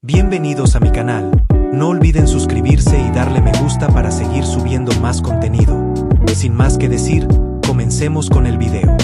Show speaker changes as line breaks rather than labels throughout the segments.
Bienvenidos a mi canal, no olviden suscribirse y darle me gusta para seguir subiendo más contenido. Sin más que decir, comencemos con el video.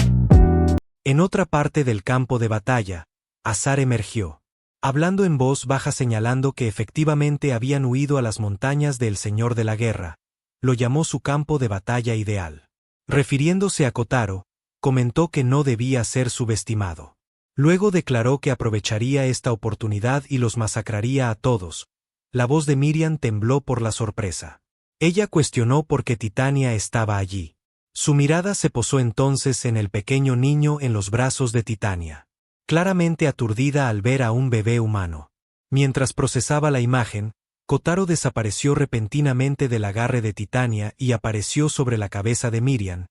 En otra parte del campo de batalla, Azar emergió, hablando en voz baja señalando que efectivamente habían huido a las montañas del Señor de la Guerra. Lo llamó su campo de batalla ideal. Refiriéndose a Kotaro, comentó que no debía ser subestimado. Luego declaró que aprovecharía esta oportunidad y los masacraría a todos. La voz de Miriam tembló por la sorpresa. Ella cuestionó por qué Titania estaba allí. Su mirada se posó entonces en el pequeño niño en los brazos de Titania, claramente aturdida al ver a un bebé humano. Mientras procesaba la imagen, Kotaro desapareció repentinamente del agarre de Titania y apareció sobre la cabeza de Miriam,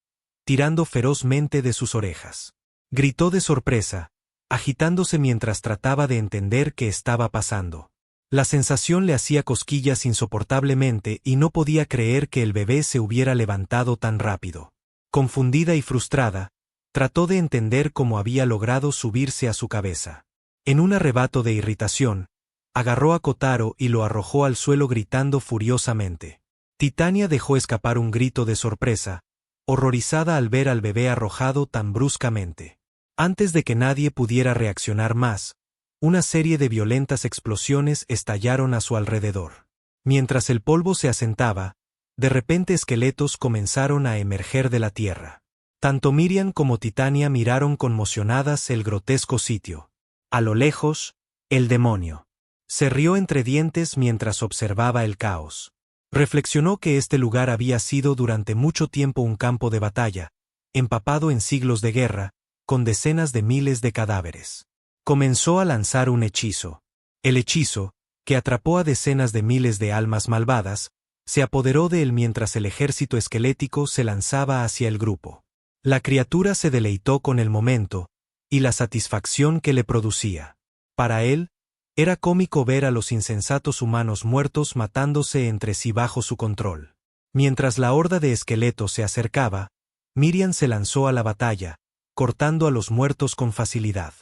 tirando ferozmente de sus orejas. Gritó de sorpresa, agitándose mientras trataba de entender qué estaba pasando. La sensación le hacía cosquillas insoportablemente y no podía creer que el bebé se hubiera levantado tan rápido. Confundida y frustrada, trató de entender cómo había logrado subirse a su cabeza. En un arrebato de irritación, agarró a Kotaro y lo arrojó al suelo gritando furiosamente. Titania dejó escapar un grito de sorpresa, horrorizada al ver al bebé arrojado tan bruscamente. Antes de que nadie pudiera reaccionar más, una serie de violentas explosiones estallaron a su alrededor. Mientras el polvo se asentaba, de repente esqueletos comenzaron a emerger de la tierra. Tanto Miriam como Titania miraron conmocionadas el grotesco sitio. A lo lejos, el demonio se rió entre dientes mientras observaba el caos. Reflexionó que este lugar había sido durante mucho tiempo un campo de batalla, empapado en siglos de guerra, con decenas de miles de cadáveres. Comenzó a lanzar un hechizo. El hechizo, que atrapó a decenas de miles de almas malvadas, se apoderó de él mientras el ejército esquelético se lanzaba hacia el grupo. La criatura se deleitó con el momento y la satisfacción que le producía. Para él, era cómico ver a los insensatos humanos muertos matándose entre sí bajo su control. Mientras la horda de esqueletos se acercaba, Miriam se lanzó a la batalla, cortando a los muertos con facilidad.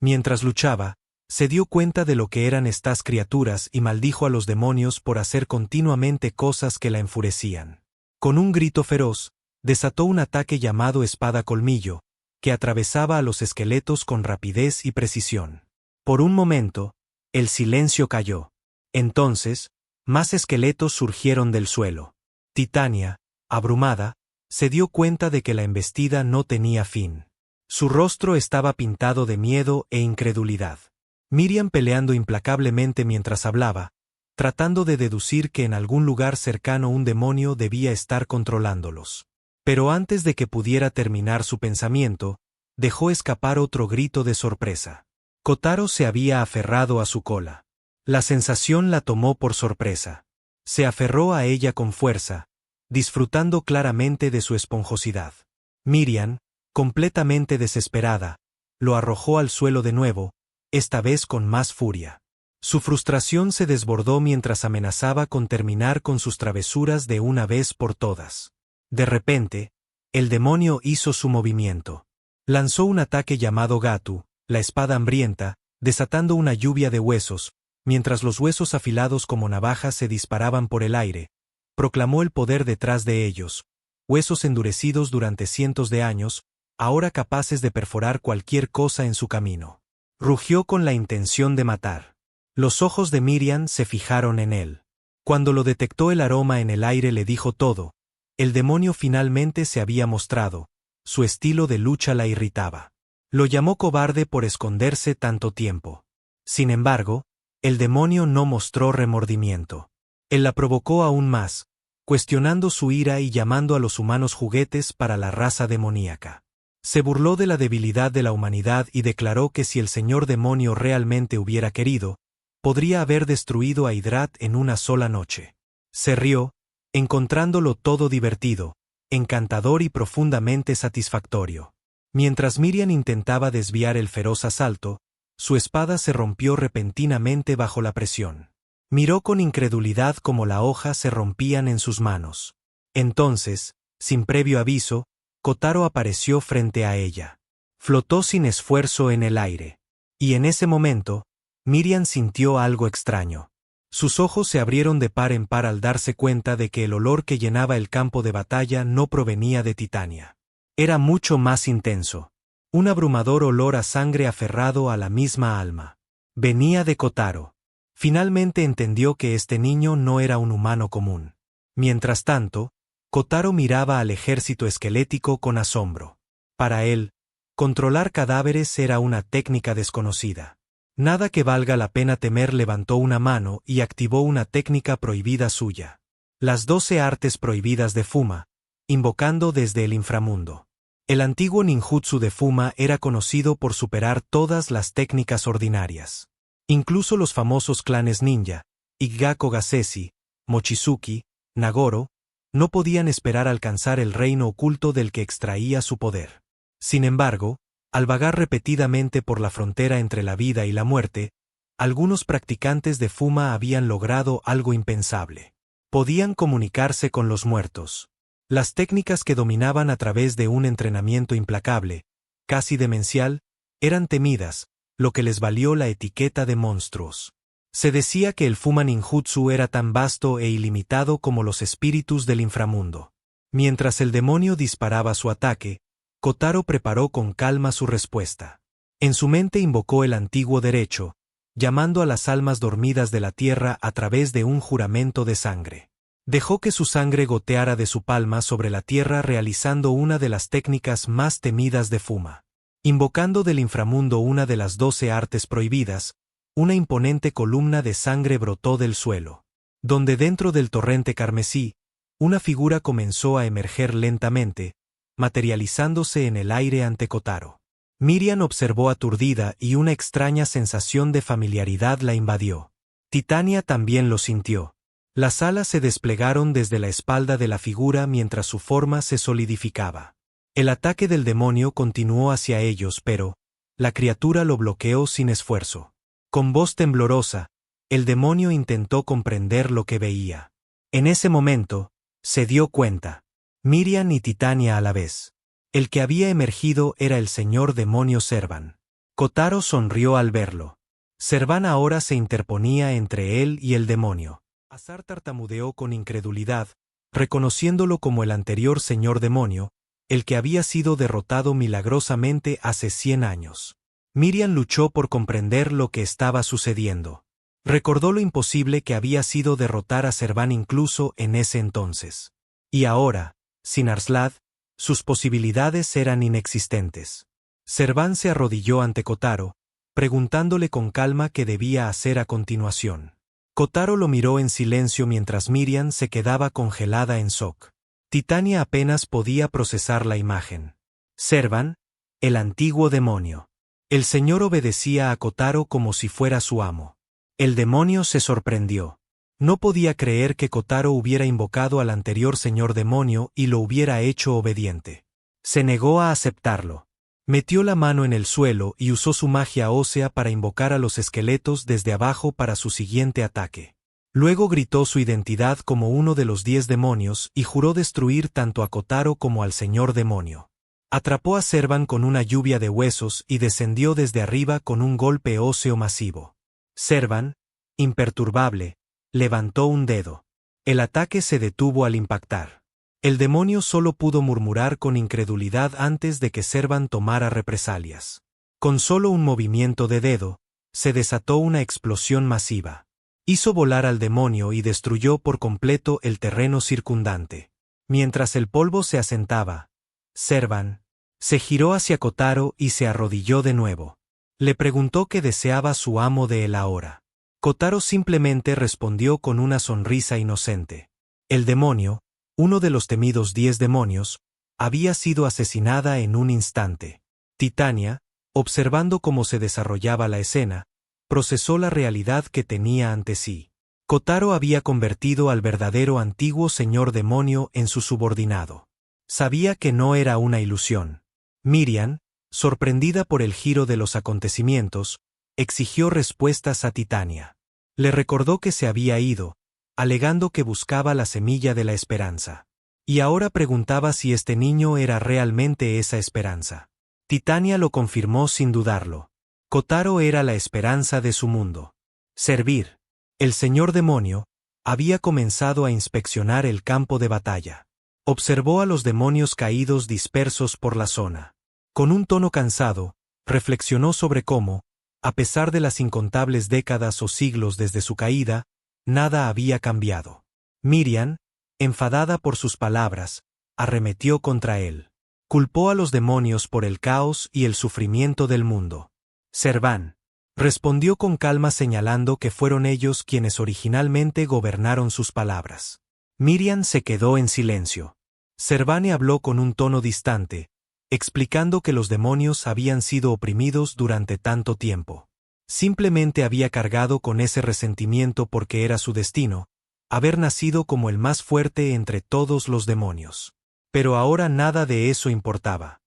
Mientras luchaba, se dio cuenta de lo que eran estas criaturas y maldijo a los demonios por hacer continuamente cosas que la enfurecían. Con un grito feroz, desató un ataque llamado espada colmillo, que atravesaba a los esqueletos con rapidez y precisión. Por un momento, el silencio cayó. Entonces, más esqueletos surgieron del suelo. Titania, abrumada, se dio cuenta de que la embestida no tenía fin. Su rostro estaba pintado de miedo e incredulidad. Miriam peleando implacablemente mientras hablaba, tratando de deducir que en algún lugar cercano un demonio debía estar controlándolos. Pero antes de que pudiera terminar su pensamiento, dejó escapar otro grito de sorpresa. Kotaro se había aferrado a su cola. La sensación la tomó por sorpresa. Se aferró a ella con fuerza, disfrutando claramente de su esponjosidad. Miriam, completamente desesperada, lo arrojó al suelo de nuevo, esta vez con más furia. Su frustración se desbordó mientras amenazaba con terminar con sus travesuras de una vez por todas. De repente, el demonio hizo su movimiento. Lanzó un ataque llamado Gatu, la espada hambrienta, desatando una lluvia de huesos, mientras los huesos afilados como navajas se disparaban por el aire. Proclamó el poder detrás de ellos, huesos endurecidos durante cientos de años, ahora capaces de perforar cualquier cosa en su camino. Rugió con la intención de matar. Los ojos de Miriam se fijaron en él. Cuando lo detectó el aroma en el aire le dijo todo. El demonio finalmente se había mostrado. Su estilo de lucha la irritaba. Lo llamó cobarde por esconderse tanto tiempo. Sin embargo, el demonio no mostró remordimiento. Él la provocó aún más, cuestionando su ira y llamando a los humanos juguetes para la raza demoníaca. Se burló de la debilidad de la humanidad y declaró que si el señor demonio realmente hubiera querido, podría haber destruido a Hydrat en una sola noche. Se rió, encontrándolo todo divertido, encantador y profundamente satisfactorio. Mientras Miriam intentaba desviar el feroz asalto, su espada se rompió repentinamente bajo la presión. Miró con incredulidad cómo la hoja se rompían en sus manos. Entonces, sin previo aviso, Kotaro apareció frente a ella. Flotó sin esfuerzo en el aire. Y en ese momento, Miriam sintió algo extraño. Sus ojos se abrieron de par en par al darse cuenta de que el olor que llenaba el campo de batalla no provenía de Titania. Era mucho más intenso. Un abrumador olor a sangre aferrado a la misma alma. Venía de Kotaro. Finalmente entendió que este niño no era un humano común. Mientras tanto, Kotaro miraba al ejército esquelético con asombro. Para él, controlar cadáveres era una técnica desconocida. Nada que valga la pena temer levantó una mano y activó una técnica prohibida suya. Las 12 artes prohibidas de Fuma, invocando desde el inframundo. El antiguo ninjutsu de Fuma era conocido por superar todas las técnicas ordinarias. Incluso los famosos clanes ninja, Igako Gasesi, Mochizuki, Nagoro, no podían esperar alcanzar el reino oculto del que extraía su poder. Sin embargo, al vagar repetidamente por la frontera entre la vida y la muerte, algunos practicantes de Fuma habían logrado algo impensable. Podían comunicarse con los muertos. Las técnicas que dominaban a través de un entrenamiento implacable, casi demencial, eran temidas, lo que les valió la etiqueta de monstruos. Se decía que el Fuma ninjutsu era tan vasto e ilimitado como los espíritus del inframundo. Mientras el demonio disparaba su ataque, Kotaro preparó con calma su respuesta. En su mente invocó el antiguo derecho, llamando a las almas dormidas de la tierra a través de un juramento de sangre. Dejó que su sangre goteara de su palma sobre la tierra realizando una de las técnicas más temidas de Fuma. Invocando del inframundo una de las 12 artes prohibidas, una imponente columna de sangre brotó del suelo. Donde dentro del torrente carmesí, una figura comenzó a emerger lentamente, materializándose en el aire ante Kotaro. Miriam observó aturdida y una extraña sensación de familiaridad la invadió. Titania también lo sintió. Las alas se desplegaron desde la espalda de la figura mientras su forma se solidificaba. El ataque del demonio continuó hacia ellos pero, la criatura lo bloqueó sin esfuerzo. Con voz temblorosa, el demonio intentó comprender lo que veía. En ese momento, se dio cuenta. Miriam y Titania a la vez. El que había emergido era el señor demonio Servan. Kotaro sonrió al verlo. Servan ahora se interponía entre él y el demonio. Azar tartamudeó con incredulidad, reconociéndolo como el anterior señor demonio, el que había sido derrotado milagrosamente hace 100 años. Miriam luchó por comprender lo que estaba sucediendo. Recordó lo imposible que había sido derrotar a Servan incluso en ese entonces. Y ahora, sin Arslad, sus posibilidades eran inexistentes. Servan se arrodilló ante Kotaro, preguntándole con calma qué debía hacer a continuación. Kotaro lo miró en silencio mientras Miriam se quedaba congelada en shock. Titania apenas podía procesar la imagen. Servan, el antiguo demonio. El señor obedecía a Kotaro como si fuera su amo. El demonio se sorprendió. No podía creer que Kotaro hubiera invocado al anterior señor demonio y lo hubiera hecho obediente. Se negó a aceptarlo. Metió la mano en el suelo y usó su magia ósea para invocar a los esqueletos desde abajo para su siguiente ataque. Luego gritó su identidad como uno de los 10 demonios y juró destruir tanto a Kotaro como al señor demonio. Atrapó a Servan con una lluvia de huesos y descendió desde arriba con un golpe óseo masivo. Servan, imperturbable, levantó un dedo. El ataque se detuvo al impactar. El demonio solo pudo murmurar con incredulidad antes de que Servan tomara represalias. Con solo un movimiento de dedo, se desató una explosión masiva. Hizo volar al demonio y destruyó por completo el terreno circundante. Mientras el polvo se asentaba, Servan se giró hacia Kotaro y se arrodilló de nuevo. Le preguntó qué deseaba su amo de él ahora. Kotaro simplemente respondió con una sonrisa inocente. El demonio, uno de los temidos 10 demonios, había sido asesinada en un instante. Titania, observando cómo se desarrollaba la escena, procesó la realidad que tenía ante sí. Kotaro había convertido al verdadero antiguo señor demonio en su subordinado. Sabía que no era una ilusión. Miriam, sorprendida por el giro de los acontecimientos, exigió respuestas a Titania. Le recordó que se había ido, alegando que buscaba la semilla de la esperanza. Y ahora preguntaba si este niño era realmente esa esperanza. Titania lo confirmó sin dudarlo. Kotaro era la esperanza de su mundo. Servir. El señor demonio había comenzado a inspeccionar el campo de batalla. Observó a los demonios caídos dispersos por la zona. Con un tono cansado, reflexionó sobre cómo, a pesar de las incontables décadas o siglos desde su caída, nada había cambiado. Miriam, enfadada por sus palabras, arremetió contra él. Culpó a los demonios por el caos y el sufrimiento del mundo. Serván respondió con calma señalando que fueron ellos quienes originalmente gobernaron sus palabras. Miriam se quedó en silencio. Servane habló con un tono distante, explicando que los demonios habían sido oprimidos durante tanto tiempo. Simplemente había cargado con ese resentimiento porque era su destino, haber nacido como el más fuerte entre todos los demonios. Pero ahora nada de eso importaba.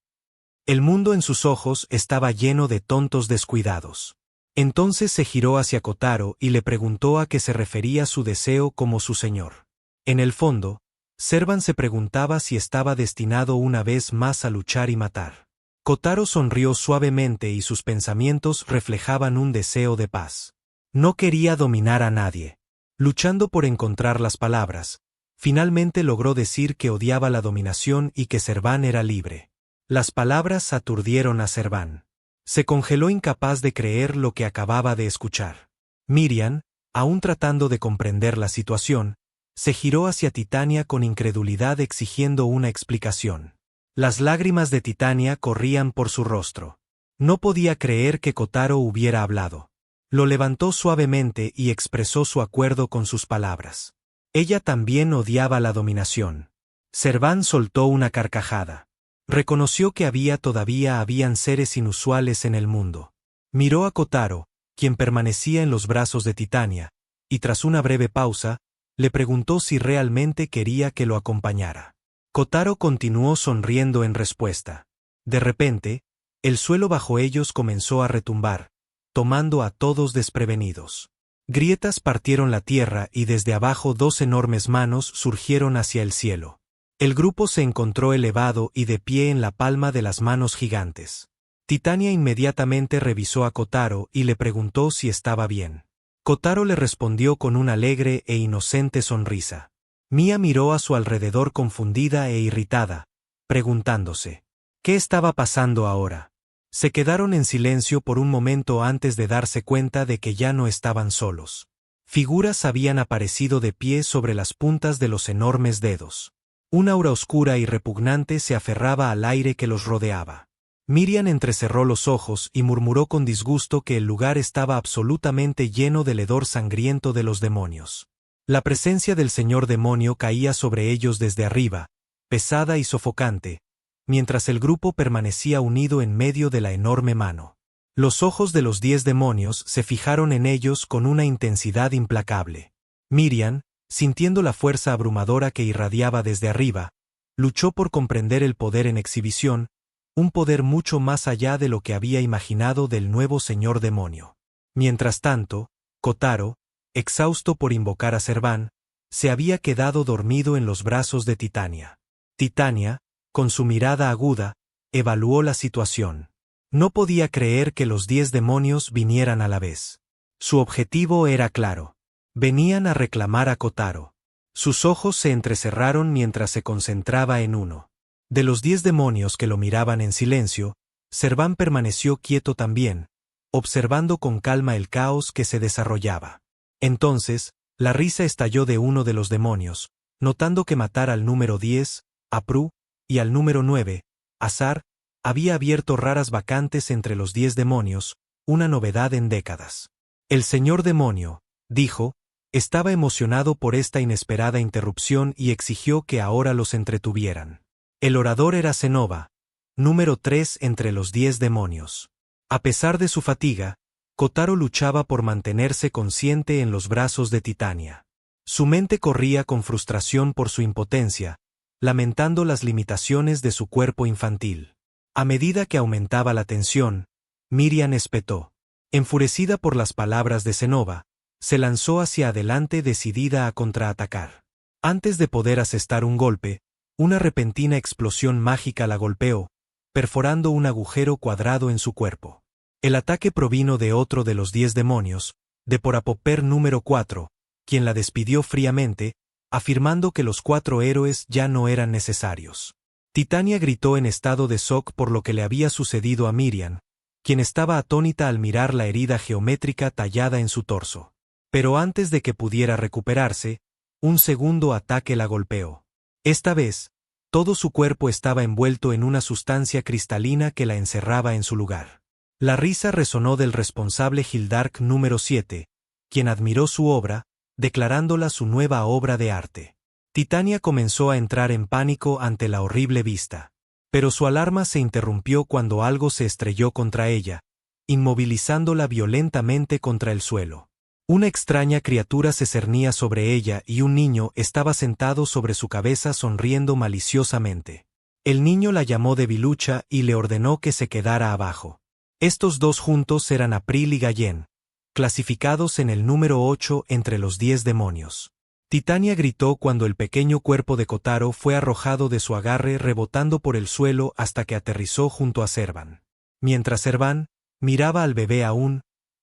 El mundo en sus ojos estaba lleno de tontos descuidados. Entonces se giró hacia Kotaro y le preguntó a qué se refería su deseo como su señor. En el fondo, Servan se preguntaba si estaba destinado una vez más a luchar y matar. Kotaro sonrió suavemente y sus pensamientos reflejaban un deseo de paz. No quería dominar a nadie. Luchando por encontrar las palabras, finalmente logró decir que odiaba la dominación y que Servan era libre. Las palabras aturdieron a Servan. Se congeló incapaz de creer lo que acababa de escuchar. Miriam, aún tratando de comprender la situación, se giró hacia Titania con incredulidad exigiendo una explicación. Las lágrimas de Titania corrían por su rostro. No podía creer que Kotaro hubiera hablado. Lo levantó suavemente y expresó su acuerdo con sus palabras. Ella también odiaba la dominación. Servan soltó una carcajada. Reconoció que todavía habían seres inusuales en el mundo. Miró a Kotaro, quien permanecía en los brazos de Titania, y tras una breve pausa, le preguntó si realmente quería que lo acompañara. Kotaro continuó sonriendo en respuesta. De repente, el suelo bajo ellos comenzó a retumbar, tomando a todos desprevenidos. Grietas partieron la tierra y desde abajo dos enormes manos surgieron hacia el cielo. El grupo se encontró elevado y de pie en la palma de las manos gigantes. Titania inmediatamente revisó a Kotaro y le preguntó si estaba bien. Kotaro le respondió con una alegre e inocente sonrisa. Mia miró a su alrededor confundida e irritada, preguntándose, ¿qué estaba pasando ahora? Se quedaron en silencio por un momento antes de darse cuenta de que ya no estaban solos. Figuras habían aparecido de pie sobre las puntas de los enormes dedos. Una aura oscura y repugnante se aferraba al aire que los rodeaba. Miriam entrecerró los ojos y murmuró con disgusto que el lugar estaba absolutamente lleno del hedor sangriento de los demonios. La presencia del señor demonio caía sobre ellos desde arriba, pesada y sofocante, mientras el grupo permanecía unido en medio de la enorme mano. Los ojos de los 10 demonios se fijaron en ellos con una intensidad implacable. Miriam, sintiendo la fuerza abrumadora que irradiaba desde arriba, luchó por comprender el poder en exhibición, un poder mucho más allá de lo que había imaginado del nuevo señor demonio. Mientras tanto, Kotaro, exhausto por invocar a Servan, se había quedado dormido en los brazos de Titania. Titania, con su mirada aguda, evaluó la situación. No podía creer que los 10 demonios vinieran a la vez. Su objetivo era claro. Venían a reclamar a Kotaro. Sus ojos se entrecerraron mientras se concentraba en uno. De los 10 demonios que lo miraban en silencio, Servan permaneció quieto también, observando con calma el caos que se desarrollaba. Entonces, la risa estalló de uno de los demonios, notando que matar al número 10, Apru, y al número 9, Azar, había abierto raras vacantes entre los 10 demonios, una novedad en décadas. El señor demonio, dijo, estaba emocionado por esta inesperada interrupción y exigió que ahora los entretuvieran. El orador era Zenova, número 3 entre los 10 demonios. A pesar de su fatiga, Kotaro luchaba por mantenerse consciente en los brazos de Titania. Su mente corría con frustración por su impotencia, lamentando las limitaciones de su cuerpo infantil. A medida que aumentaba la tensión, Miriam espetó. Enfurecida por las palabras de Zenova, se lanzó hacia adelante decidida a contraatacar. Antes de poder asestar un golpe, una repentina explosión mágica la golpeó, perforando un agujero cuadrado en su cuerpo. El ataque provino de otro de los 10 demonios, de Porapopper número 4, quien la despidió fríamente, afirmando que los 4 héroes ya no eran necesarios. Titania gritó en estado de shock por lo que le había sucedido a Miriam, quien estaba atónita al mirar la herida geométrica tallada en su torso. Pero antes de que pudiera recuperarse, un segundo ataque la golpeó. Esta vez, todo su cuerpo estaba envuelto en una sustancia cristalina que la encerraba en su lugar. La risa resonó del responsable Hildark número 7, quien admiró su obra, declarándola su nueva obra de arte. Titania comenzó a entrar en pánico ante la horrible vista. Pero su alarma se interrumpió cuando algo se estrelló contra ella, inmovilizándola violentamente contra el suelo. Una extraña criatura se cernía sobre ella y un niño estaba sentado sobre su cabeza sonriendo maliciosamente. El niño la llamó debilucha y le ordenó que se quedara abajo. Estos dos juntos eran April y Gallen, clasificados en el número 8 entre los 10 demonios. Titania gritó cuando el pequeño cuerpo de Kotaro fue arrojado de su agarre rebotando por el suelo hasta que aterrizó junto a Servan. Mientras Servan miraba al bebé aún,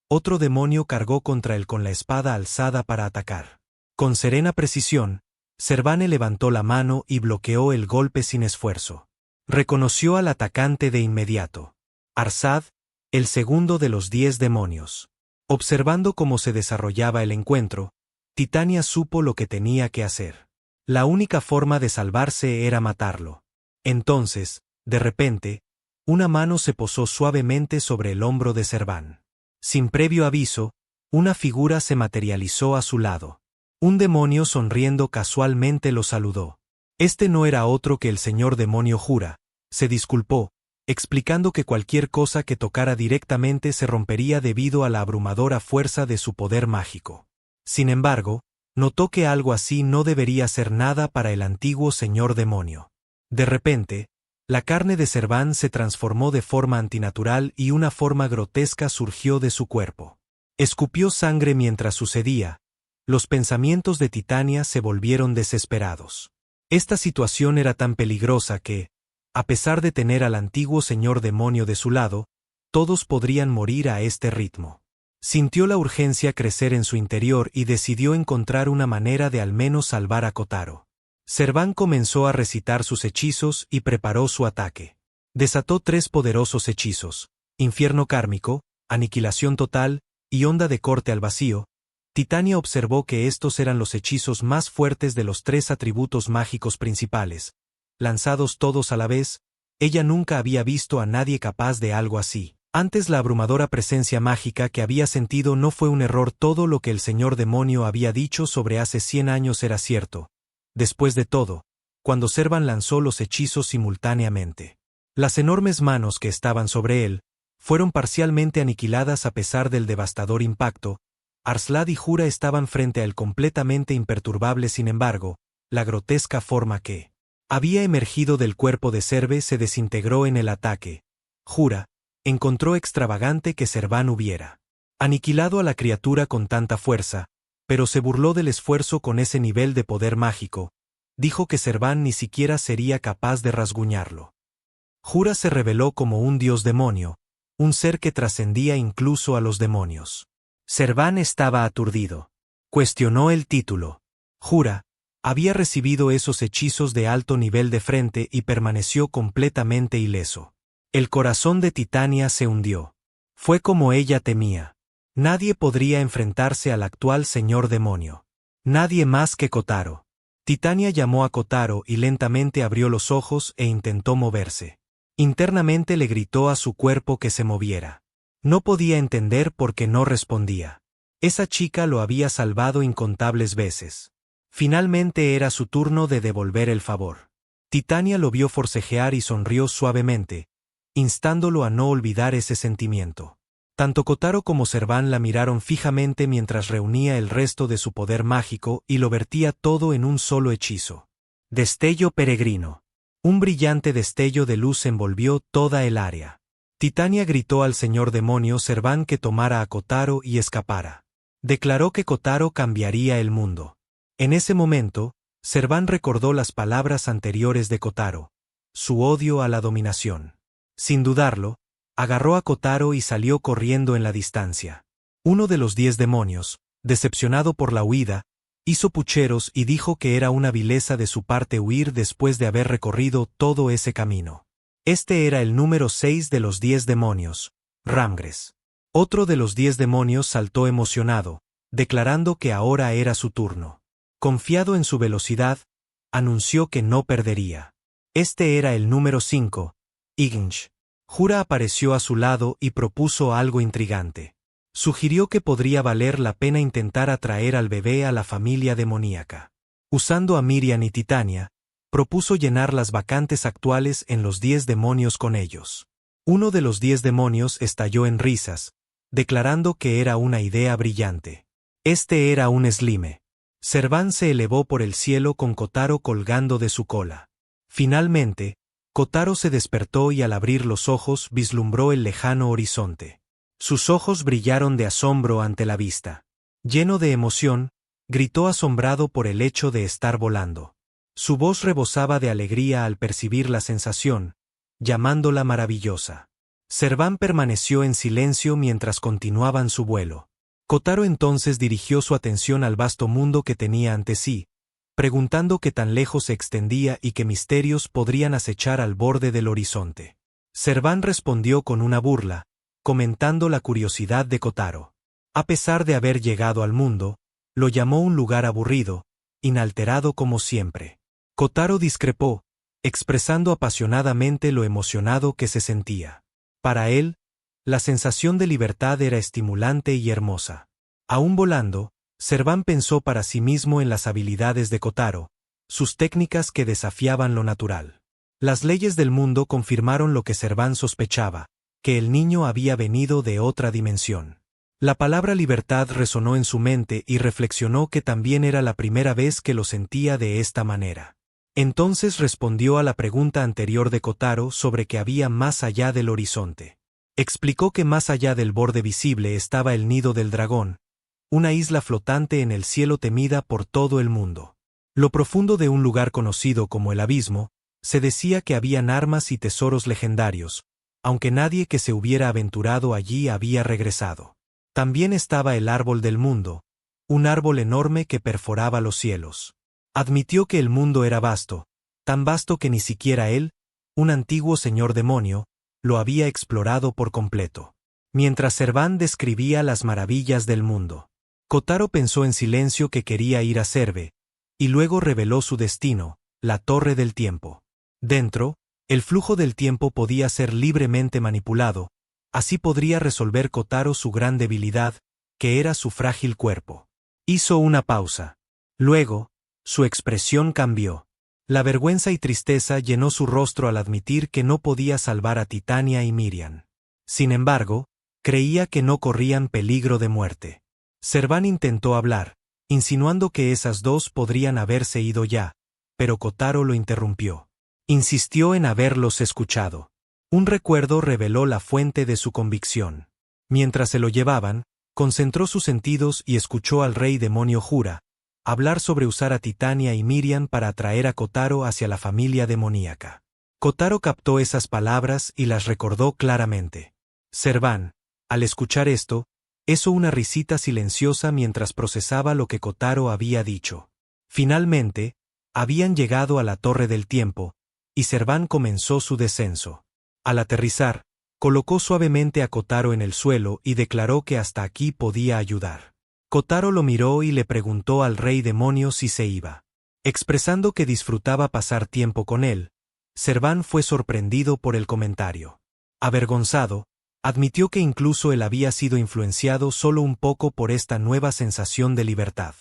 otro demonio cargó contra él con la espada alzada para atacar. Con serena precisión, Servane levantó la mano y bloqueó el golpe sin esfuerzo. Reconoció al atacante de inmediato. Arsad, el segundo de los 10 demonios. Observando cómo se desarrollaba el encuentro, Titania supo lo que tenía que hacer. La única forma de salvarse era matarlo. Entonces, de repente, una mano se posó suavemente sobre el hombro de Servan. Sin previo aviso, una figura se materializó a su lado. Un demonio sonriendo casualmente lo saludó. Este no era otro que el señor demonio Jura. Se disculpó, explicando que cualquier cosa que tocara directamente se rompería debido a la abrumadora fuerza de su poder mágico. Sin embargo, notó que algo así no debería ser nada para el antiguo señor demonio. De repente, la carne de Servan se transformó de forma antinatural y una forma grotesca surgió de su cuerpo. Escupió sangre mientras sucedía. Los pensamientos de Titania se volvieron desesperados. Esta situación era tan peligrosa que, a pesar de tener al antiguo señor demonio de su lado, todos podrían morir a este ritmo. Sintió la urgencia crecer en su interior y decidió encontrar una manera de al menos salvar a Kotaro. Servan comenzó a recitar sus hechizos y preparó su ataque. Desató 3 poderosos hechizos: infierno kármico, aniquilación total y onda de corte al vacío. Titania observó que estos eran los hechizos más fuertes de los 3 atributos mágicos principales. Lanzados todos a la vez, ella nunca había visto a nadie capaz de algo así. Antes la abrumadora presencia mágica que había sentido no fue un error. Todo lo que el señor demonio había dicho sobre hace 100 años era cierto. Después de todo, cuando Servan lanzó los hechizos simultáneamente, las enormes manos que estaban sobre él fueron parcialmente aniquiladas a pesar del devastador impacto. Arslad y Jura estaban frente a él completamente imperturbables. Sin embargo, la grotesca forma que había emergido del cuerpo de Serve se desintegró en el ataque. Jura encontró extravagante que Servan hubiera aniquilado a la criatura con tanta fuerza, pero se burló del esfuerzo con ese nivel de poder mágico. Dijo que Servan ni siquiera sería capaz de rasguñarlo. Jura se reveló como un dios demonio, un ser que trascendía incluso a los demonios. Servan estaba aturdido. Cuestionó el título. Jura había recibido esos hechizos de alto nivel de frente y permaneció completamente ileso. El corazón de Titania se hundió. Fue como ella temía. Nadie podría enfrentarse al actual señor demonio. Nadie más que Kotaro. Titania llamó a Kotaro y lentamente abrió los ojos e intentó moverse. Internamente le gritó a su cuerpo que se moviera. No podía entender por qué no respondía. Esa chica lo había salvado incontables veces. Finalmente era su turno de devolver el favor. Titania lo vio forcejear y sonrió suavemente, instándolo a no olvidar ese sentimiento. Tanto Kotaro como Servan la miraron fijamente mientras reunía el resto de su poder mágico y lo vertía todo en un solo hechizo. Destello peregrino. Un brillante destello de luz envolvió toda el área. Titania gritó al señor demonio Servan que tomara a Kotaro y escapara. Declaró que Kotaro cambiaría el mundo. En ese momento, Servan recordó las palabras anteriores de Kotaro: su odio a la dominación. Sin dudarlo, Agarró a Kotaro y salió corriendo en la distancia. Uno de los 10 demonios, decepcionado por la huida, hizo pucheros y dijo que era una vileza de su parte huir después de haber recorrido todo ese camino. Este era el número 6 de los 10 demonios, Ramgres. Otro de los 10 demonios saltó emocionado, declarando que ahora era su turno. Confiado en su velocidad, anunció que no perdería. Este era el número 5, Ignch. Jura apareció a su lado y propuso algo intrigante. Sugirió que podría valer la pena intentar atraer al bebé a la familia demoníaca. Usando a Miriam y Titania, propuso llenar las vacantes actuales en los 10 demonios con ellos. Uno de los 10 demonios estalló en risas, declarando que era una idea brillante. Este era un Slime. Serván se elevó por el cielo con Kotaro colgando de su cola. Finalmente, Kotaro se despertó y al abrir los ojos vislumbró el lejano horizonte. Sus ojos brillaron de asombro ante la vista. Lleno de emoción, gritó asombrado por el hecho de estar volando. Su voz rebosaba de alegría al percibir la sensación, llamándola maravillosa. Serván permaneció en silencio mientras continuaban su vuelo. Kotaro entonces dirigió su atención al vasto mundo que tenía ante sí, preguntando qué tan lejos se extendía y qué misterios podrían acechar al borde del horizonte. Serván respondió con una burla, comentando la curiosidad de Kotaro. A pesar de haber llegado al mundo, lo llamó un lugar aburrido, inalterado como siempre. Kotaro discrepó, expresando apasionadamente lo emocionado que se sentía. Para él, la sensación de libertad era estimulante y hermosa. Aún volando, Serván pensó para sí mismo en las habilidades de Kotaro, sus técnicas que desafiaban lo natural. Las leyes del mundo confirmaron lo que Serván sospechaba, que el niño había venido de otra dimensión. La palabra libertad resonó en su mente y reflexionó que también era la primera vez que lo sentía de esta manera. Entonces respondió a la pregunta anterior de Kotaro sobre qué había más allá del horizonte. Explicó que más allá del borde visible estaba el nido del dragón, una isla flotante en el cielo temida por todo el mundo. Lo profundo de un lugar conocido como el abismo, se decía que habían armas y tesoros legendarios, aunque nadie que se hubiera aventurado allí había regresado. También estaba el árbol del mundo, un árbol enorme que perforaba los cielos. Admitió que el mundo era vasto, tan vasto que ni siquiera él, un antiguo señor demonio, lo había explorado por completo. Mientras Serván describía las maravillas del mundo, Kotaro pensó en silencio que quería ir a Cerve, y luego reveló su destino, la Torre del Tiempo. Dentro, el flujo del tiempo podía ser libremente manipulado, así podría resolver Kotaro su gran debilidad, que era su frágil cuerpo. Hizo una pausa. Luego, su expresión cambió. La vergüenza y tristeza llenó su rostro al admitir que no podía salvar a Titania y Miriam. Sin embargo, creía que no corrían peligro de muerte. Serván intentó hablar, insinuando que esas dos podrían haberse ido ya, pero Kotaro lo interrumpió. Insistió en haberlos escuchado. Un recuerdo reveló la fuente de su convicción. Mientras se lo llevaban, concentró sus sentidos y escuchó al rey demonio Jura hablar sobre usar a Titania y Miriam para atraer a Kotaro hacia la familia demoníaca. Kotaro captó esas palabras y las recordó claramente. Serván, al escuchar esto, hizo una risita silenciosa mientras procesaba lo que Kotaro había dicho. Finalmente, habían llegado a la Torre del Tiempo, y Serván comenzó su descenso. Al aterrizar, colocó suavemente a Kotaro en el suelo y declaró que hasta aquí podía ayudar. Kotaro lo miró y le preguntó al rey demonio si se iba. Expresando que disfrutaba pasar tiempo con él, Serván fue sorprendido por el comentario. Avergonzado, admitió que incluso él había sido influenciado solo un poco por esta nueva sensación de libertad.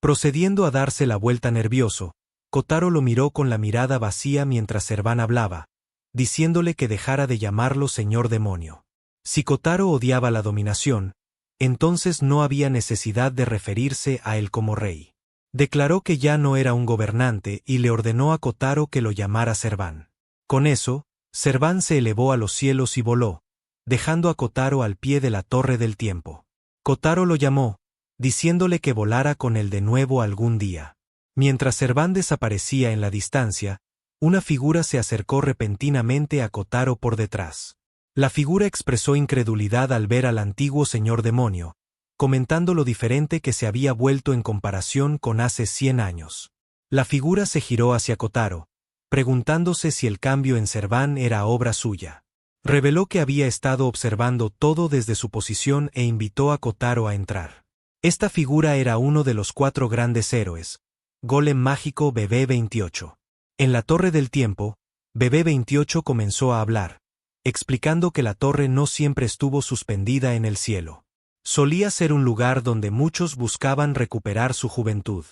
Procediendo a darse la vuelta nervioso, Kotaro lo miró con la mirada vacía mientras Serván hablaba, diciéndole que dejara de llamarlo señor demonio. Si Kotaro odiaba la dominación, entonces no había necesidad de referirse a él como rey. Declaró que ya no era un gobernante y le ordenó a Kotaro que lo llamara Serván. Con eso, Serván se elevó a los cielos y voló, dejando a Kotaro al pie de la Torre del Tiempo. Kotaro lo llamó, diciéndole que volara con él de nuevo algún día. Mientras Serván desaparecía en la distancia, una figura se acercó repentinamente a Kotaro por detrás. La figura expresó incredulidad al ver al antiguo señor demonio, comentando lo diferente que se había vuelto en comparación con hace 100 años. La figura se giró hacia Kotaro, preguntándose si el cambio en Serván era obra suya. Reveló que había estado observando todo desde su posición e invitó a Kotaro a entrar. Esta figura era uno de los 4 grandes héroes, Golem mágico BB-28. En la Torre del Tiempo, BB-28 comenzó a hablar, explicando que la torre no siempre estuvo suspendida en el cielo. Solía ser un lugar donde muchos buscaban recuperar su juventud.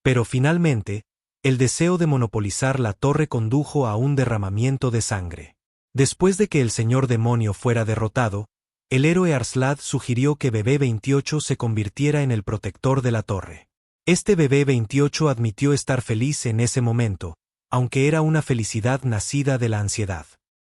Pero finalmente, el deseo de monopolizar la torre condujo a un derramamiento de sangre. Después de que el señor demonio fuera derrotado, el héroe Arslad sugirió que BB-28 se convirtiera en el protector de la torre. Este BB-28 admitió estar feliz en ese momento, aunque era una felicidad nacida de la ansiedad.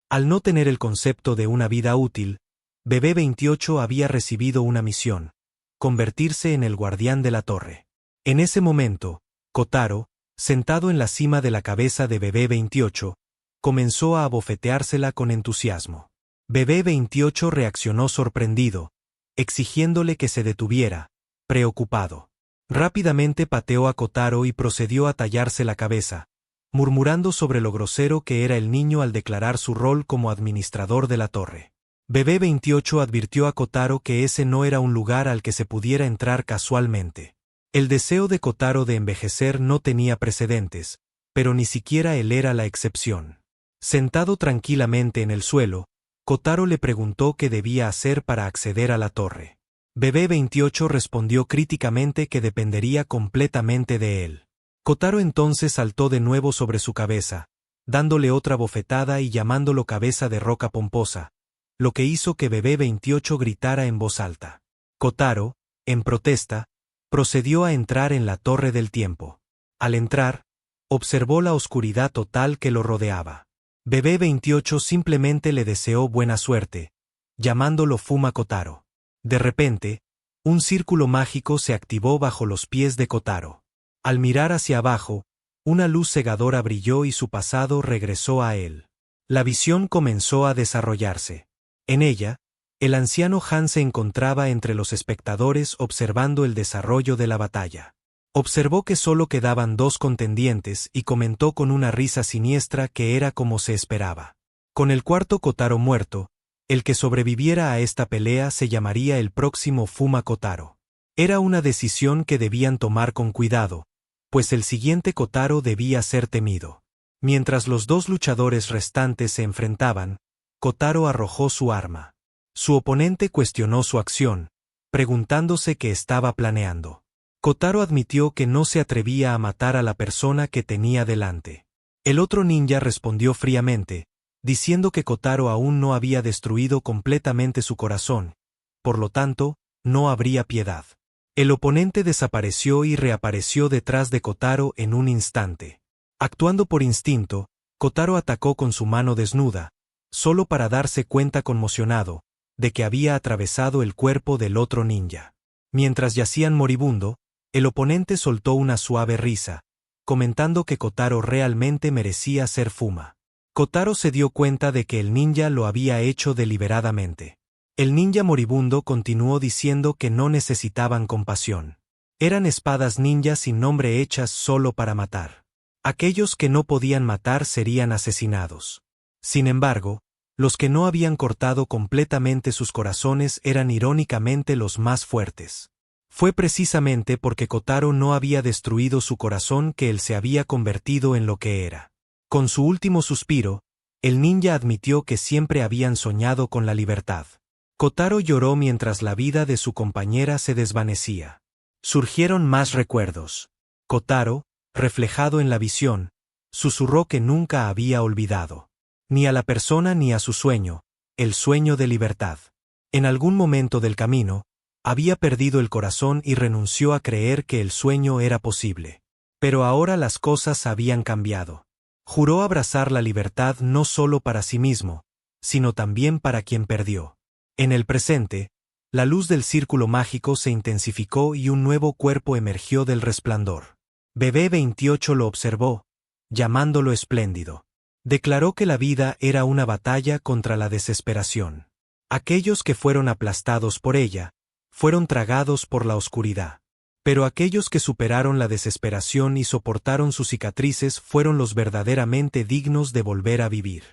Al no tener el concepto de una vida útil, BB-28 había recibido una misión: convertirse en el guardián de la torre. En ese momento, Kotaro, sentado en la cima de la cabeza de BB-28, comenzó a abofeteársela con entusiasmo. BB-28 reaccionó sorprendido, exigiéndole que se detuviera, preocupado. Rápidamente pateó a Kotaro y procedió a tallarse la cabeza, murmurando sobre lo grosero que era el niño al declarar su rol como administrador de la torre. BB-28 advirtió a Kotaro que ese no era un lugar al que se pudiera entrar casualmente. El deseo de Kotaro de envejecer no tenía precedentes, pero ni siquiera él era la excepción. Sentado tranquilamente en el suelo, Kotaro le preguntó qué debía hacer para acceder a la torre. BB-28 respondió críticamente que dependería completamente de él. Kotaro entonces saltó de nuevo sobre su cabeza, dándole otra bofetada y llamándolo cabeza de roca pomposa, lo que hizo que BB-28 gritara en voz alta. Kotaro, en protesta, procedió a entrar en la Torre del Tiempo. Al entrar, observó la oscuridad total que lo rodeaba. BB-28 simplemente le deseó buena suerte, llamándolo Fuma Kotaro. De repente, un círculo mágico se activó bajo los pies de Kotaro. Al mirar hacia abajo, una luz cegadora brilló y su pasado regresó a él. La visión comenzó a desarrollarse. En ella, el anciano Han se encontraba entre los espectadores observando el desarrollo de la batalla. Observó que solo quedaban 2 contendientes y comentó con una risa siniestra que era como se esperaba. Con el cuarto Kotaro muerto, el que sobreviviera a esta pelea se llamaría el próximo Fuma Kotaro. Era una decisión que debían tomar con cuidado, pues el siguiente Kotaro debía ser temido. Mientras los 2 luchadores restantes se enfrentaban, Kotaro arrojó su arma. Su oponente cuestionó su acción, preguntándose qué estaba planeando. Kotaro admitió que no se atrevía a matar a la persona que tenía delante. El otro ninja respondió fríamente, diciendo que Kotaro aún no había destruido completamente su corazón, por lo tanto, no habría piedad. El oponente desapareció y reapareció detrás de Kotaro en un instante. Actuando por instinto, Kotaro atacó con su mano desnuda, solo para darse cuenta conmocionado, de que había atravesado el cuerpo del otro ninja. Mientras yacían moribundo, el oponente soltó una suave risa, comentando que Kotaro realmente merecía ser Fuma. Kotaro se dio cuenta de que el ninja lo había hecho deliberadamente. El ninja moribundo continuó diciendo que no necesitaban compasión. Eran espadas ninja sin nombre hechas solo para matar. Aquellos que no podían matar serían asesinados. Sin embargo, los que no habían cortado completamente sus corazones eran irónicamente los más fuertes. Fue precisamente porque Kotaro no había destruido su corazón que él se había convertido en lo que era. Con su último suspiro, el ninja admitió que siempre habían soñado con la libertad. Kotaro lloró mientras la vida de su compañera se desvanecía. Surgieron más recuerdos. Kotaro, reflejado en la visión, susurró que nunca había olvidado. Ni a la persona ni a su sueño, el sueño de libertad. En algún momento del camino, había perdido el corazón y renunció a creer que el sueño era posible. Pero ahora las cosas habían cambiado. Juró abrazar la libertad no solo para sí mismo, sino también para quien perdió. En el presente, la luz del círculo mágico se intensificó y un nuevo cuerpo emergió del resplandor. BB-28 lo observó, llamándolo espléndido. Declaró que la vida era una batalla contra la desesperación. Aquellos que fueron aplastados por ella, fueron tragados por la oscuridad. Pero aquellos que superaron la desesperación y soportaron sus cicatrices fueron los verdaderamente dignos de volver a vivir.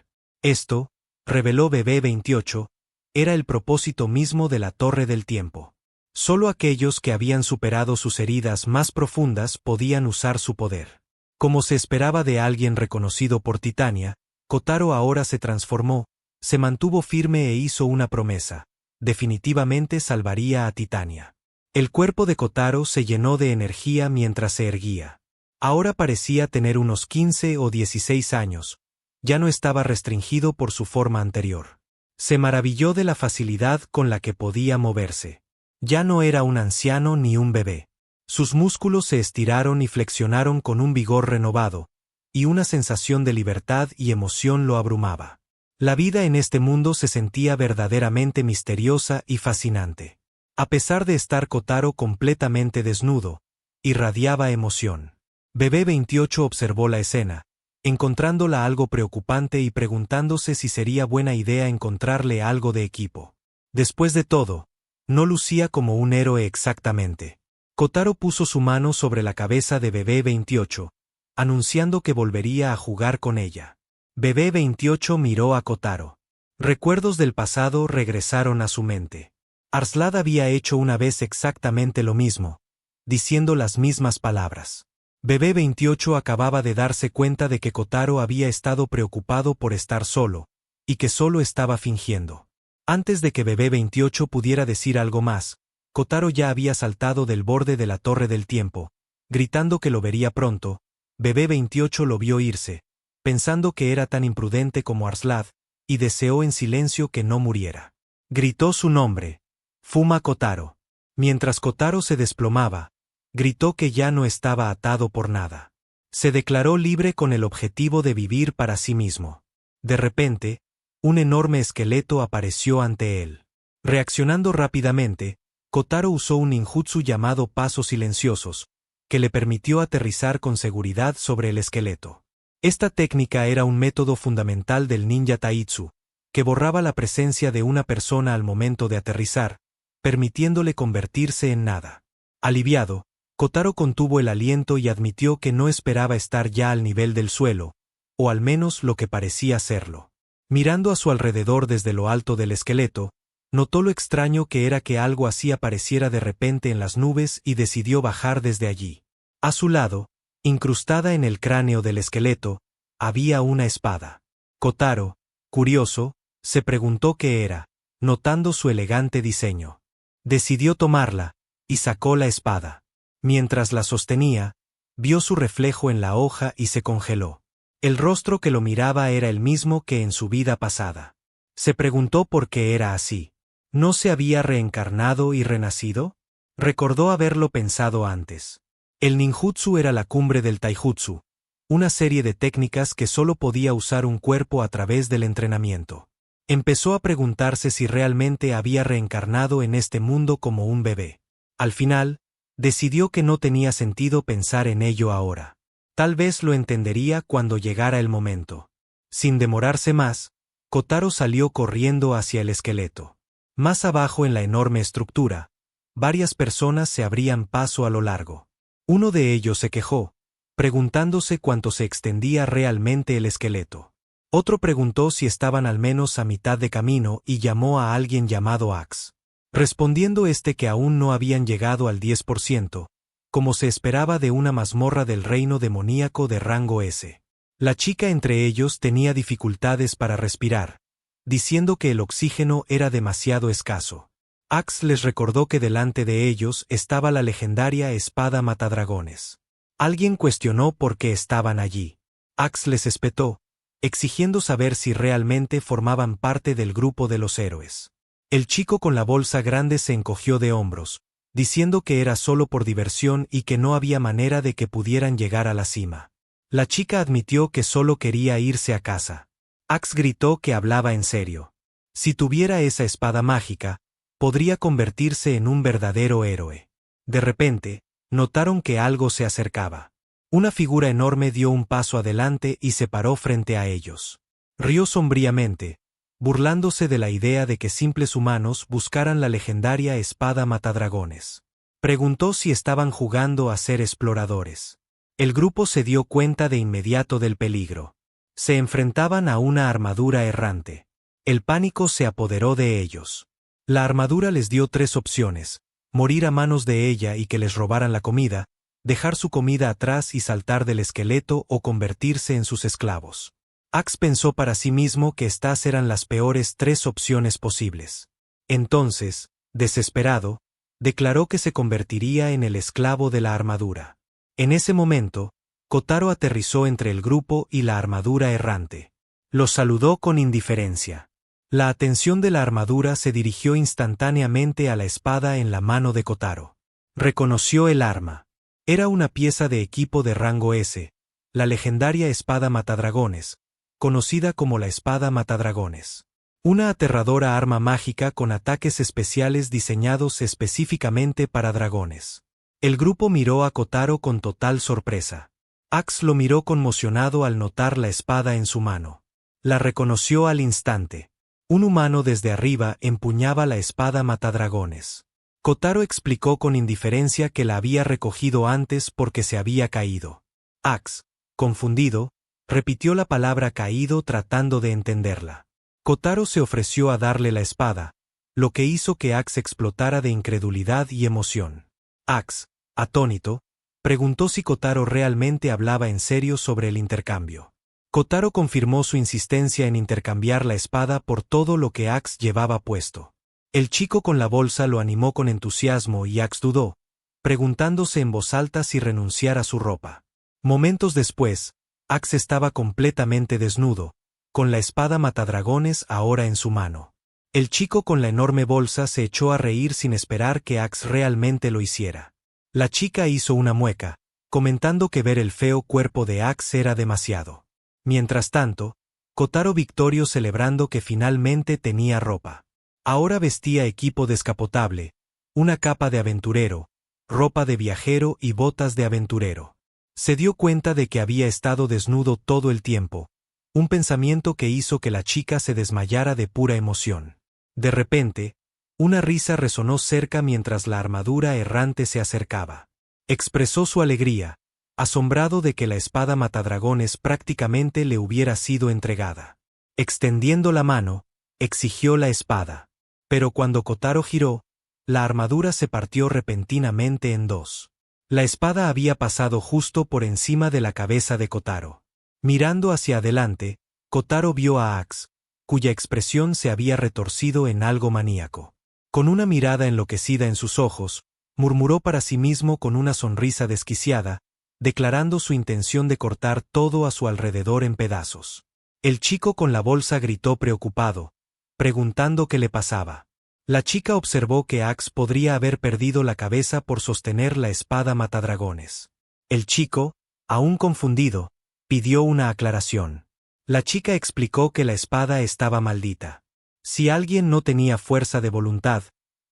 Esto, reveló Bebé 28, era el propósito mismo de la Torre del Tiempo. Solo aquellos que habían superado sus heridas más profundas podían usar su poder. Como se esperaba de alguien reconocido por Titania, Kotaro ahora se transformó, se mantuvo firme e hizo una promesa: definitivamente salvaría a Titania. El cuerpo de Kotaro se llenó de energía mientras se erguía. Ahora parecía tener unos 15 o 16 años, ya no estaba restringido por su forma anterior. Se maravilló de la facilidad con la que podía moverse. Ya no era un anciano ni un bebé. Sus músculos se estiraron y flexionaron con un vigor renovado, y una sensación de libertad y emoción lo abrumaba. La vida en este mundo se sentía verdaderamente misteriosa y fascinante. A pesar de estar Kotaro completamente desnudo, irradiaba emoción. Bebé 28 observó la escena, encontrándola algo preocupante y preguntándose si sería buena idea encontrarle algo de equipo. Después de todo, no lucía como un héroe exactamente. Kotaro puso su mano sobre la cabeza de Bebé 28, anunciando que volvería a jugar con ella. Bebé 28 miró a Kotaro. Recuerdos del pasado regresaron a su mente. Arslad había hecho una vez exactamente lo mismo, diciendo las mismas palabras. Bebé 28 acababa de darse cuenta de que Kotaro había estado preocupado por estar solo, y que solo estaba fingiendo. Antes de que Bebé 28 pudiera decir algo más, Kotaro ya había saltado del borde de la Torre del Tiempo, gritando que lo vería pronto. Bebé 28 lo vio irse, pensando que era tan imprudente como Arslad, y deseó en silencio que no muriera. Gritó su nombre: Fuma Kotaro. Mientras Kotaro se desplomaba, gritó que ya no estaba atado por nada. Se declaró libre con el objetivo de vivir para sí mismo. De repente, un enorme esqueleto apareció ante él. Reaccionando rápidamente, Kotaro usó un ninjutsu llamado Pasos Silenciosos, que le permitió aterrizar con seguridad sobre el esqueleto. Esta técnica era un método fundamental del ninja taijutsu, que borraba la presencia de una persona al momento de aterrizar, permitiéndole convertirse en nada. Aliviado, Kotaro contuvo el aliento y admitió que no esperaba estar ya al nivel del suelo, o al menos lo que parecía serlo. Mirando a su alrededor desde lo alto del esqueleto, notó lo extraño que era que algo así apareciera de repente en las nubes y decidió bajar desde allí. A su lado, incrustada en el cráneo del esqueleto, había una espada. Kotaro, curioso, se preguntó qué era, notando su elegante diseño. Decidió tomarla, y sacó la espada. Mientras la sostenía, vio su reflejo en la hoja y se congeló. El rostro que lo miraba era el mismo que en su vida pasada. Se preguntó por qué era así. ¿No se había reencarnado y renacido? Recordó haberlo pensado antes. El ninjutsu era la cumbre del taijutsu, una serie de técnicas que solo podía usar un cuerpo a través del entrenamiento. Empezó a preguntarse si realmente había reencarnado en este mundo como un bebé. Al final, decidió que no tenía sentido pensar en ello ahora. Tal vez lo entendería cuando llegara el momento. Sin demorarse más, Kotaro salió corriendo hacia el esqueleto. Más abajo en la enorme estructura, varias personas se abrían paso a lo largo. Uno de ellos se quejó, preguntándose cuánto se extendía realmente el esqueleto. Otro preguntó si estaban al menos a mitad de camino y llamó a alguien llamado Axe. Respondiendo que aún no habían llegado al 10%, como se esperaba de una mazmorra del reino demoníaco de rango S. La chica entre ellos tenía dificultades para respirar, diciendo que el oxígeno era demasiado escaso. Axe les recordó que delante de ellos estaba la legendaria espada matadragones. Alguien cuestionó por qué estaban allí. Axe les espetó, exigiendo saber si realmente formaban parte del grupo de los héroes. El chico con la bolsa grande se encogió de hombros, diciendo que era solo por diversión y que no había manera de que pudieran llegar a la cima. La chica admitió que solo quería irse a casa. Axe gritó que hablaba en serio. Si tuviera esa espada mágica, podría convertirse en un verdadero héroe. De repente, notaron que algo se acercaba. Una figura enorme dio un paso adelante y se paró frente a ellos. Rió sombríamente, burlándose de la idea de que simples humanos buscaran la legendaria espada matadragones. Preguntó si estaban jugando a ser exploradores. El grupo se dio cuenta de inmediato del peligro. Se enfrentaban a una armadura errante. El pánico se apoderó de ellos. La armadura les dio 3 opciones: morir a manos de ella y que les robaran la comida, dejar su comida atrás y saltar del esqueleto o convertirse en sus esclavos. Axe pensó para sí mismo que estas eran las peores 3 opciones posibles. Entonces, desesperado, declaró que se convertiría en el esclavo de la armadura. En ese momento, Kotaro aterrizó entre el grupo y la armadura errante. Los saludó con indiferencia. La atención de la armadura se dirigió instantáneamente a la espada en la mano de Kotaro. Reconoció el arma. Era una pieza de equipo de rango S, la legendaria espada matadragones, conocida como la espada matadragones. Una aterradora arma mágica con ataques especiales diseñados específicamente para dragones. El grupo miró a Kotaro con total sorpresa. Axe lo miró conmocionado al notar la espada en su mano. La reconoció al instante. Un humano desde arriba empuñaba la espada matadragones. Kotaro explicó con indiferencia que la había recogido antes porque se había caído. Axe, confundido, repitió la palabra caído tratando de entenderla. Kotaro se ofreció a darle la espada, lo que hizo que Axe explotara de incredulidad y emoción. Axe, atónito, preguntó si Kotaro realmente hablaba en serio sobre el intercambio. Kotaro confirmó su insistencia en intercambiar la espada por todo lo que Axe llevaba puesto. El chico con la bolsa lo animó con entusiasmo y Axe dudó, preguntándose en voz alta si renunciar a su ropa. Momentos después, Axe estaba completamente desnudo, con la espada matadragones ahora en su mano. El chico con la enorme bolsa se echó a reír sin esperar que Axe realmente lo hiciera. La chica hizo una mueca, comentando que ver el feo cuerpo de Axe era demasiado. Mientras tanto, Kotaro victorio celebrando que finalmente tenía ropa. Ahora vestía equipo descapotable, una capa de aventurero, ropa de viajero y botas de aventurero. Se dio cuenta de que había estado desnudo todo el tiempo, un pensamiento que hizo que la chica se desmayara de pura emoción. De repente, una risa resonó cerca mientras la armadura errante se acercaba. Expresó su alegría, asombrado de que la espada matadragones prácticamente le hubiera sido entregada. Extendiendo la mano, exigió la espada. Pero cuando Kotaro giró, la armadura se partió repentinamente en 2. La espada había pasado justo por encima de la cabeza de Kotaro. Mirando hacia adelante, Kotaro vio a Axe, cuya expresión se había retorcido en algo maníaco. Con una mirada enloquecida en sus ojos, murmuró para sí mismo con una sonrisa desquiciada, declarando su intención de cortar todo a su alrededor en pedazos. El chico con la bolsa gritó preocupado, preguntando qué le pasaba. La chica observó que Axe podría haber perdido la cabeza por sostener la espada matadragones. El chico, aún confundido, pidió una aclaración. La chica explicó que la espada estaba maldita. Si alguien no tenía fuerza de voluntad,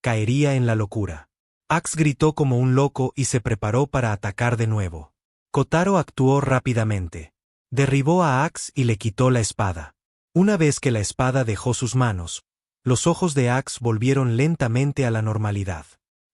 caería en la locura. Axe gritó como un loco y se preparó para atacar de nuevo. Kotaro actuó rápidamente. Derribó a Axe y le quitó la espada. Una vez que la espada dejó sus manos, los ojos de Axe volvieron lentamente a la normalidad.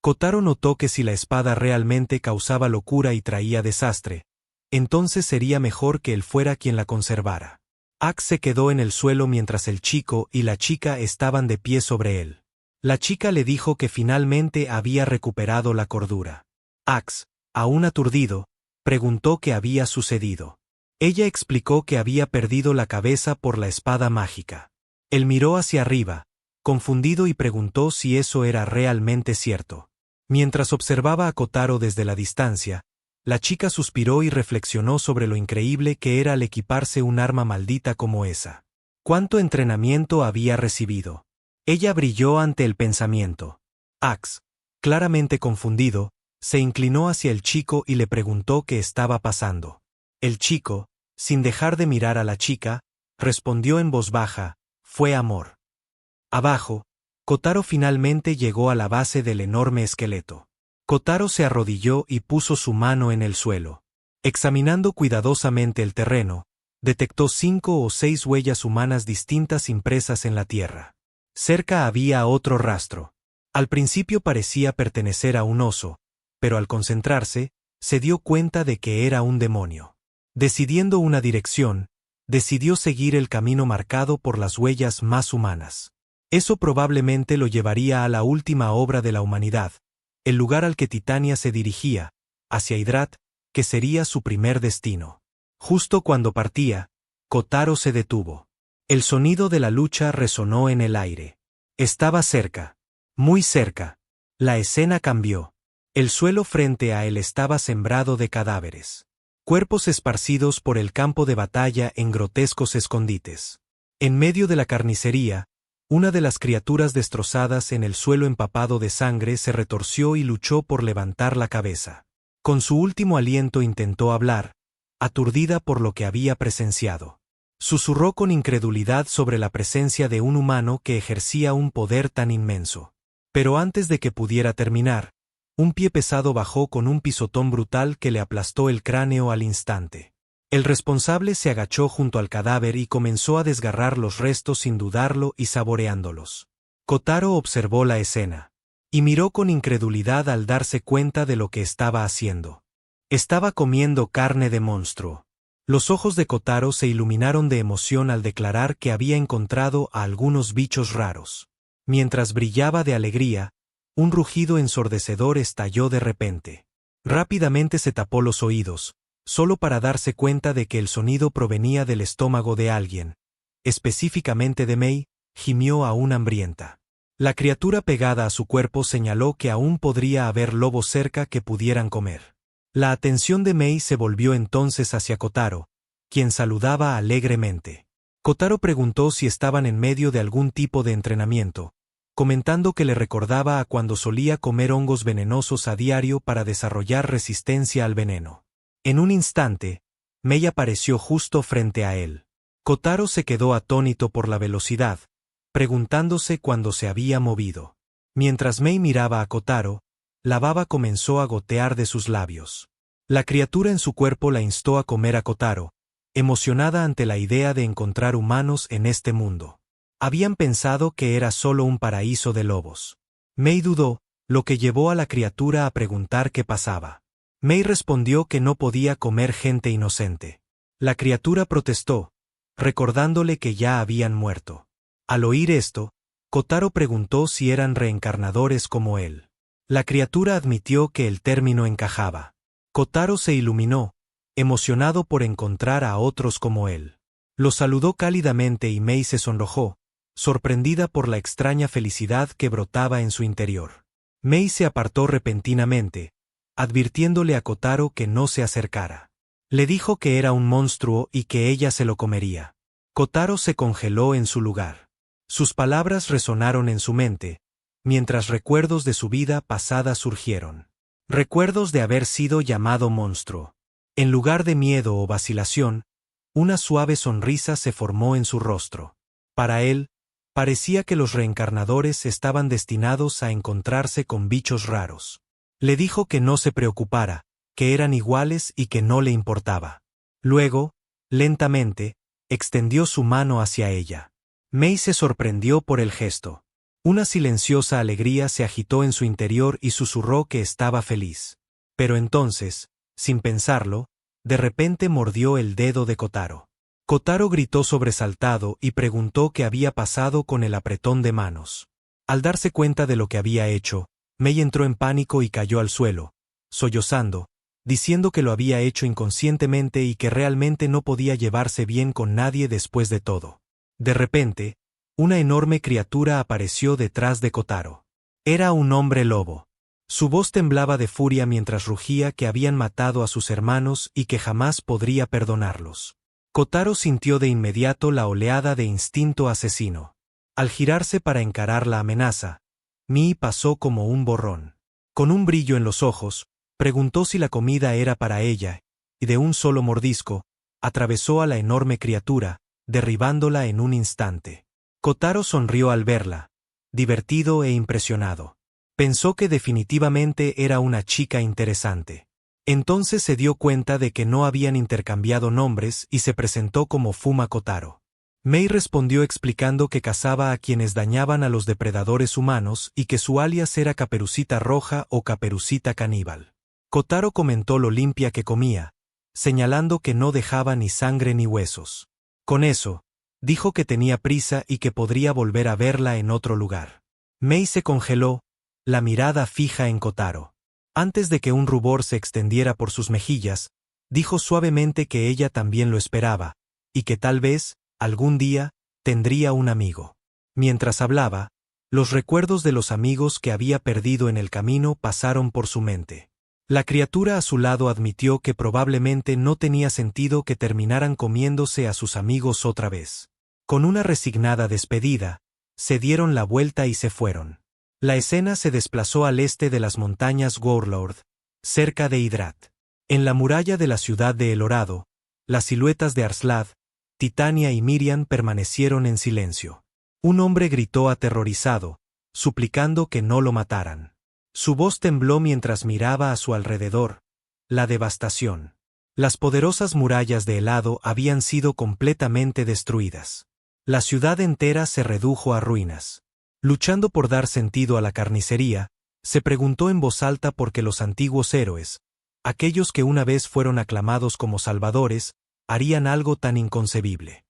Kotaro notó que si la espada realmente causaba locura y traía desastre, entonces sería mejor que él fuera quien la conservara. Axe se quedó en el suelo mientras el chico y la chica estaban de pie sobre él. La chica le dijo que finalmente había recuperado la cordura. Axe, aún aturdido, preguntó qué había sucedido. Ella explicó que había perdido la cabeza por la espada mágica. Él miró hacia arriba, confundido y preguntó si eso era realmente cierto. Mientras observaba a Kotaro desde la distancia, la chica suspiró y reflexionó sobre lo increíble que era al equiparse un arma maldita como esa. ¿Cuánto entrenamiento había recibido? Ella brilló ante el pensamiento. Axe, claramente confundido, se inclinó hacia el chico y le preguntó qué estaba pasando. El chico, sin dejar de mirar a la chica, respondió en voz baja, fue amor. Abajo, Kotaro finalmente llegó a la base del enorme esqueleto. Kotaro se arrodilló y puso su mano en el suelo. Examinando cuidadosamente el terreno, detectó 5 o 6 huellas humanas distintas impresas en la tierra. Cerca había otro rastro. Al principio parecía pertenecer a un oso, pero al concentrarse, se dio cuenta de que era un demonio. Decidiendo una dirección, decidió seguir el camino marcado por las huellas más humanas. Eso probablemente lo llevaría a la última obra de la humanidad, el lugar al que Titania se dirigía, hacia Hydrat, que sería su primer destino. Justo cuando partía, Kotaro se detuvo. El sonido de la lucha resonó en el aire. Estaba cerca, muy cerca. La escena cambió. El suelo frente a él estaba sembrado de cadáveres. Cuerpos esparcidos por el campo de batalla en grotescos escondites. En medio de la carnicería, una de las criaturas destrozadas en el suelo empapado de sangre se retorció y luchó por levantar la cabeza. Con su último aliento intentó hablar, aturdida por lo que había presenciado. Susurró con incredulidad sobre la presencia de un humano que ejercía un poder tan inmenso. Pero antes de que pudiera terminar, un pie pesado bajó con un pisotón brutal que le aplastó el cráneo al instante. El responsable se agachó junto al cadáver y comenzó a desgarrar los restos sin dudarlo y saboreándolos. Kotaro observó la escena. Y miró con incredulidad al darse cuenta de lo que estaba haciendo. Estaba comiendo carne de monstruo. Los ojos de Kotaro se iluminaron de emoción al declarar que había encontrado a algunos bichos raros. Mientras brillaba de alegría, un rugido ensordecedor estalló de repente. Rápidamente se tapó los oídos, solo para darse cuenta de que el sonido provenía del estómago de alguien, específicamente de Mei, gimió aún hambrienta. La criatura pegada a su cuerpo señaló que aún podría haber lobos cerca que pudieran comer. La atención de Mei se volvió entonces hacia Kotaro, quien saludaba alegremente. Kotaro preguntó si estaban en medio de algún tipo de entrenamiento, comentando que le recordaba a cuando solía comer hongos venenosos a diario para desarrollar resistencia al veneno. En un instante, Mei apareció justo frente a él. Kotaro se quedó atónito por la velocidad, preguntándose cuándo se había movido. Mientras Mei miraba a Kotaro, la baba comenzó a gotear de sus labios. La criatura en su cuerpo la instó a comer a Kotaro, emocionada ante la idea de encontrar humanos en este mundo. Habían pensado que era solo un paraíso de lobos. Mei dudó, lo que llevó a la criatura a preguntar qué pasaba. Mei respondió que no podía comer gente inocente. La criatura protestó, recordándole que ya habían muerto. Al oír esto, Kotaro preguntó si eran reencarnadores como él. La criatura admitió que el término encajaba. Kotaro se iluminó, emocionado por encontrar a otros como él. Lo saludó cálidamente y Mei se sonrojó, sorprendida por la extraña felicidad que brotaba en su interior. Mei se apartó repentinamente, advirtiéndole a Kotaro que no se acercara. Le dijo que era un monstruo y que ella se lo comería. Kotaro se congeló en su lugar. Sus palabras resonaron en su mente, mientras recuerdos de su vida pasada surgieron. Recuerdos de haber sido llamado monstruo. En lugar de miedo o vacilación, una suave sonrisa se formó en su rostro. Para él, parecía que los reencarnadores estaban destinados a encontrarse con bichos raros. Le dijo que no se preocupara, que eran iguales y que no le importaba. Luego, lentamente, extendió su mano hacia ella. Mei se sorprendió por el gesto. Una silenciosa alegría se agitó en su interior y susurró que estaba feliz. Pero entonces, sin pensarlo, de repente mordió el dedo de Kotaro. Kotaro gritó sobresaltado y preguntó qué había pasado con el apretón de manos. Al darse cuenta de lo que había hecho, Mei entró en pánico y cayó al suelo, sollozando, diciendo que lo había hecho inconscientemente y que realmente no podía llevarse bien con nadie después de todo. De repente, una enorme criatura apareció detrás de Kotaro. Era un hombre lobo. Su voz temblaba de furia mientras rugía que habían matado a sus hermanos y que jamás podría perdonarlos. Kotaro sintió de inmediato la oleada de instinto asesino. Al girarse para encarar la amenaza, Mei pasó como un borrón. Con un brillo en los ojos, preguntó si la comida era para ella, y de un solo mordisco, atravesó a la enorme criatura, derribándola en un instante. Kotaro sonrió al verla, divertido e impresionado. Pensó que definitivamente era una chica interesante. Entonces se dio cuenta de que no habían intercambiado nombres y se presentó como Fuma Kotaro. Mei respondió explicando que cazaba a quienes dañaban a los depredadores humanos y que su alias era Caperucita Roja o Caperucita Caníbal. Kotaro comentó lo limpia que comía, señalando que no dejaba ni sangre ni huesos. Con eso, dijo que tenía prisa y que podría volver a verla en otro lugar. Mei se congeló, la mirada fija en Kotaro. Antes de que un rubor se extendiera por sus mejillas, dijo suavemente que ella también lo esperaba, y que tal vez, algún día, tendría un amigo. Mientras hablaba, los recuerdos de los amigos que había perdido en el camino pasaron por su mente. La criatura a su lado admitió que probablemente no tenía sentido que terminaran comiéndose a sus amigos otra vez. Con una resignada despedida, se dieron la vuelta y se fueron. La escena se desplazó al este de las montañas Warlord, cerca de Hydrat. En la muralla de la ciudad de El Horado, las siluetas de Arslad, Titania y Miriam permanecieron en silencio. Un hombre gritó aterrorizado, suplicando que no lo mataran. Su voz tembló mientras miraba a su alrededor. La devastación. Las poderosas murallas de helado habían sido completamente destruidas. La ciudad entera se redujo a ruinas. Luchando por dar sentido a la carnicería, se preguntó en voz alta por qué los antiguos héroes, aquellos que una vez fueron aclamados como salvadores, harían algo tan inconcebible.